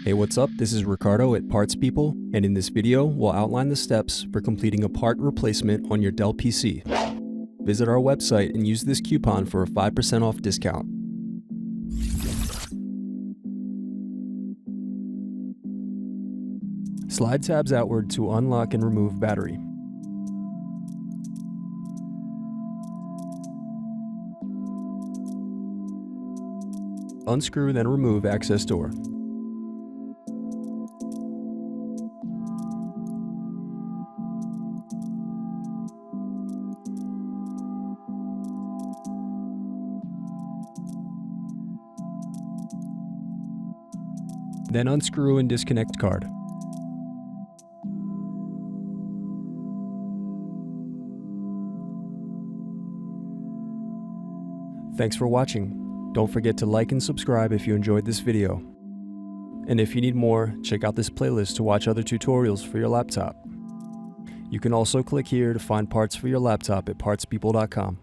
Hey, what's up? This is Ricardo at Parts People, and in this video, we'll outline the steps for completing a part replacement on your Dell PC. Visit our website and use this coupon for a 5% off discount. Slide tabs outward to unlock and remove battery. Unscrew, then remove access door. Then unscrew and disconnect card. Thanks for watching. Don't forget to like and subscribe if you enjoyed this video. And if you need more, check out this playlist to watch other tutorials for your laptop. You can also click here to find parts for your laptop at partspeople.com.